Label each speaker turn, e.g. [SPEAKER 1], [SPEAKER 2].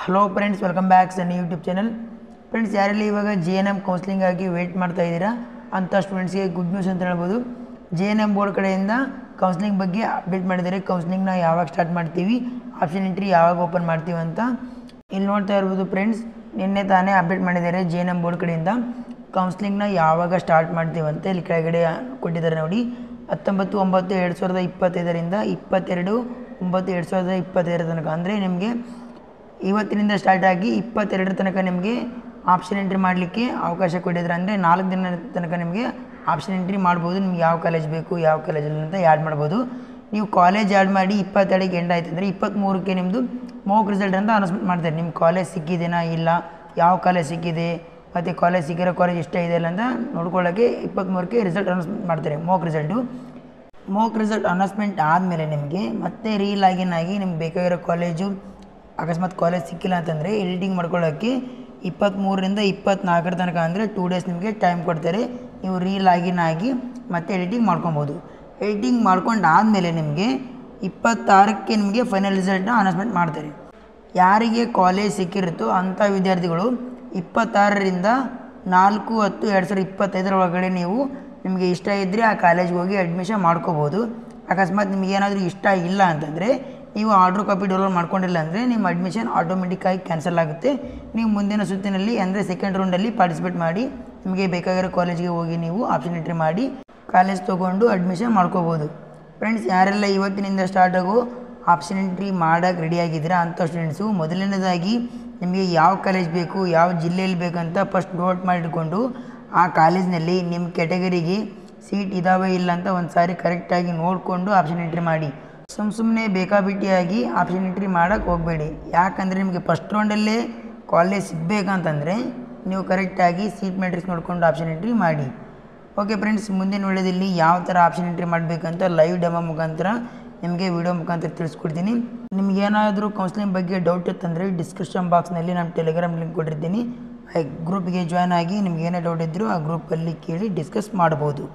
[SPEAKER 1] Hello friends, welcome back ಸನ್ YouTube channel. Friends, ಯಾರೆಲ್ಲ ಇವಾಗ JNM counselling ಆಗಿ ವೇಟ್ ಮಾಡ್ತಾ ಇದ್ದೀರಾ ಅಂಥ ಸ್ಟೂಡೆಂಟ್ಸ್ಗೆ ಗುಡ್ ನ್ಯೂಸ್ ಅಂತ ಹೇಳ್ಬೋದು. JNM ಬೋರ್ಡ್ ಕಡೆಯಿಂದ ಕೌನ್ಸ್ಲಿಂಗ್ ಬಗ್ಗೆ ಅಪ್ಡೇಟ್ ಮಾಡಿದ್ದಾರೆ. ಕೌನ್ಸ್ಲಿಂಗ್ನ ಯಾವಾಗ ಸ್ಟಾರ್ಟ್ ಮಾಡ್ತೀವಿ, ಆಪ್ಷನ್ ಎಂಟ್ರಿ ಯಾವಾಗ ಓಪನ್ ಮಾಡ್ತೀವಿ ಅಂತ ಇಲ್ಲಿ ನೋಡ್ತಾ ಇರ್ಬೋದು. ಫ್ರೆಂಡ್ಸ್, ನಿನ್ನೆ ತಾನೇ ಅಪ್ಡೇಟ್ ಮಾಡಿದ್ದಾರೆ JNM ಬೋರ್ಡ್ ಕಡೆಯಿಂದ ಕೌನ್ಸ್ಲಿಂಗ್ನ ಯಾವಾಗ ಸ್ಟಾರ್ಟ್ ಮಾಡ್ತೀವಿ ಅಂತ ಇಲ್ಲಿ ಕೆಳಗಡೆ ಕೊಟ್ಟಿದ್ದಾರೆ ನೋಡಿ. 19/9/2025ರಿಂದ 22/9/2025 ತನಕ, ಅಂದರೆ ನಿಮಗೆ ಇವತ್ತಿನಿಂದ ಸ್ಟಾರ್ಟ್ ಆಗಿ 22 ತನಕ ನಿಮಗೆ ಆಪ್ಷನ್ ಎಂಟ್ರಿ ಮಾಡಲಿಕ್ಕೆ ಅವಕಾಶ ಕೊಟ್ಟಿದ್ದಾರೆ. ಅಂದರೆ 4 ದಿನ ತನಕ ನಿಮಗೆ ಆಪ್ಷನ್ ಎಂಟ್ರಿ ಮಾಡ್ಬೋದು. ನಿಮ್ಗೆ ಯಾವ ಕಾಲೇಜ್ ಬೇಕು, ಯಾವ ಕಾಲೇಜಲ್ಲಿ ಅಂತ ಆ್ಯಡ್ ಮಾಡ್ಬೋದು. ನೀವು ಕಾಲೇಜ್ ಆ್ಯಡ್ ಮಾಡಿ 22ಕ್ಕೆ ಎಂಡ್ ಆಯ್ತು ಅಂದರೆ 23ಕ್ಕೆ ನಿಮ್ಮದು ಮೋಕ್ ರಿಸಲ್ಟ್ ಅಂತ ಅನೌನ್ಸ್ಮೆಂಟ್ ಮಾಡ್ತಾರೆ. ನಿಮ್ಮ ಕಾಲೇಜ್ ಸಿಕ್ಕಿದೆನಾ ಇಲ್ಲ, ಯಾವ ಕಾಲೇಜ್ ಸಿಕ್ಕಿದೆ, ಮತ್ತು ಕಾಲೇಜ್ ಸಿಕ್ಕಿರೋ ಕಾಲೇಜ್ ಇಷ್ಟ ಇದೆ ಇಲ್ಲ ಅಂತ ನೋಡ್ಕೊಳ್ಳೋಕ್ಕೆ 23ಕ್ಕೆ ರಿಸಲ್ಟ್ ಅನೌನ್ಸ್ಮೆಂಟ್ ಮಾಡ್ತಾರೆ. ಮೋಕ್ ರಿಸಲ್ಟ್ ಅನೌನ್ಸ್ಮೆಂಟ್ ಆದಮೇಲೆ ನಿಮಗೆ ಮತ್ತೆ ರೀಲಾಗಿನ್ ಆಗಿ ನಿಮ್ಗೆ ಬೇಕಾಗಿರೋ ಕಾಲೇಜು, ಅಕಸ್ಮಾತ್ ಕಾಲೇಜ್ ಸಿಕ್ಕಿಲ್ಲ ಅಂತಂದರೆ ಎಡಿಟಿಂಗ್ ಮಾಡ್ಕೊಳ್ಳೋಕ್ಕೆ 23ರಿಂದ 24 ತನಕ, ಅಂದರೆ 2 ಡೇಸ್ ನಿಮಗೆ ಟೈಮ್ ಕೊಡ್ತಾರೆ. ನೀವು ರೀಲಾಗಿನ್ ಆಗಿ ಮತ್ತೆ ಎಡಿಟಿಂಗ್ ಮಾಡ್ಕೊಬೋದು. ಎಡಿಟಿಂಗ್ ಮಾಡ್ಕೊಂಡಾದಮೇಲೆ ನಿಮಗೆ 26ಕ್ಕೆ ನಿಮಗೆ ಫೈನಲ್ ರಿಸಲ್ಟ್ನ ಅನೌನ್ಸ್ಮೆಂಟ್ ಮಾಡ್ತಾರೆ. ಯಾರಿಗೆ ಕಾಲೇಜ್ ಸಿಕ್ಕಿರುತ್ತೋ ಅಂಥ ವಿದ್ಯಾರ್ಥಿಗಳು 26ರಿಂದ 4/10/2025 ಒಳಗಡೆ ನೀವು ನಿಮಗೆ ಇಷ್ಟ ಇದ್ದರೆ ಆ ಕಾಲೇಜ್ಗೆ ಹೋಗಿ ಅಡ್ಮಿಷನ್ ಮಾಡ್ಕೋಬೋದು. ಅಕಸ್ಮಾತ್ ನಿಮಗೇನಾದರೂ ಇಷ್ಟ ಇಲ್ಲ ಅಂತಂದರೆ, ನೀವು ಆರ್ಡ್ರ್ ಕಾಪಿ ಡೌನ್ಲೋಡ್ ಮಾಡ್ಕೊಂಡಿಲ್ಲ ಅಂದರೆ ನಿಮ್ಮ ಅಡ್ಮಿಷನ್ ಆಟೋಮೆಟಿಕ್ಕಾಗಿ ಕ್ಯಾನ್ಸಲ್ ಆಗುತ್ತೆ. ನೀವು ಮುಂದಿನ ಸುತ್ತಿನಲ್ಲಿ ಅಂದರೆ ಸೆಕೆಂಡ್ ರೌಂಡಲ್ಲಿ ಪಾರ್ಟಿಸಿಪೇಟ್ ಮಾಡಿ ನಿಮಗೆ ಬೇಕಾಗಿರೋ ಕಾಲೇಜಿಗೆ ಹೋಗಿ ನೀವು ಆಪ್ಷನ್ ಎಂಟ್ರಿ ಮಾಡಿ ಕಾಲೇಜ್ ತೊಗೊಂಡು ಅಡ್ಮಿಷನ್ ಮಾಡ್ಕೋಬೋದು. ಫ್ರೆಂಡ್ಸ್, ಯಾರೆಲ್ಲ ಇವತ್ತಿನಿಂದ ಸ್ಟಾರ್ಟ್ ಆಗೋ ಆಪ್ಷನ್ ಎಂಟ್ರಿ ಮಾಡೋಕ್ಕೆ ರೆಡಿಯಾಗಿದ್ದೀರಾ ಅಂಥ ಸ್ಟೂಡೆಂಟ್ಸು, ಮೊದಲನೇದಾಗಿ ನಿಮಗೆ ಯಾವ ಕಾಲೇಜ್ ಬೇಕು, ಯಾವ ಜಿಲ್ಲೆಯಲ್ಲಿ ಬೇಕಂತ ಫಸ್ಟ್ ನೋಟ್ ಮಾಡಿಟ್ಕೊಂಡು ಆ ಕಾಲೇಜ್ನಲ್ಲಿ ನಿಮ್ಮ ಕ್ಯಾಟಗರಿಗೆ ಸೀಟ್ ಇದ್ದಾವೆ ಇಲ್ಲ ಅಂತ ಒಂದು ಸಾರಿ ಕರೆಕ್ಟಾಗಿ ನೋಡಿಕೊಂಡು ಆಪ್ಷನ್ ಎಂಟ್ರಿ ಮಾಡಿ. ಸುಮ್ಮನೆ ಬೇಕಾಬಿಟ್ಟಿಯಾಗಿ ಆಪ್ಷನ್ ಎಂಟ್ರಿ ಮಾಡೋಕ್ಕೆ ಹೋಗಬೇಡಿ. ಯಾಕಂದರೆ ನಿಮಗೆ ಫಸ್ಟ್ ರೌಂಡಲ್ಲೇ ಕಾಲೇಜ್ ಸಿಗಬೇಕಂತಂದರೆ ನೀವು ಕರೆಕ್ಟಾಗಿ ಸೀಟ್ ಮ್ಯಾಟ್ರಿಕ್ಸ್ ನೋಡಿಕೊಂಡು ಆಪ್ಷನ್ ಎಂಟ್ರಿ ಮಾಡಿ. ಓಕೆ ಫ್ರೆಂಡ್ಸ್, ಮುಂದಿನ ವಿಡಿಯೋದಲ್ಲಿ ಯಾವ ಥರ ಆಪ್ಷನ್ ಎಂಟ್ರಿ ಮಾಡಬೇಕಂತ ಲೈವ್ ಡೆಮೋ ಮುಖಾಂತರ ನಿಮಗೆ ವಿಡಿಯೋ ಮುಖಾಂತರ ತಿಳಿಸ್ಕೊಡ್ತೀನಿ. ನಿಮಗೇನಾದರೂ ಕೌನ್ಸ್ಲಿಂಗ್ ಬಗ್ಗೆ ಡೌಟ್ ಇತ್ತಂದರೆ ಡಿಸ್ಕ್ರಿಪ್ಷನ್ ಬಾಕ್ಸ್ನಲ್ಲಿ ನಾನು ಟೆಲಿಗ್ರಾಮ್ ಲಿಂಕ್ ಕೊಟ್ಟಿರ್ತೀನಿ. ಆ ಗ್ರೂಪ್ಗೆ ಜಾಯ್ನ್ ಆಗಿ ನಿಮ್ಗೆ ಏನೇ ಡೌಟ್ ಇದ್ದರೂ ಆ ಗ್ರೂಪಲ್ಲಿ ಕೇಳಿ ಡಿಸ್ಕಸ್ ಮಾಡ್ಬೋದು.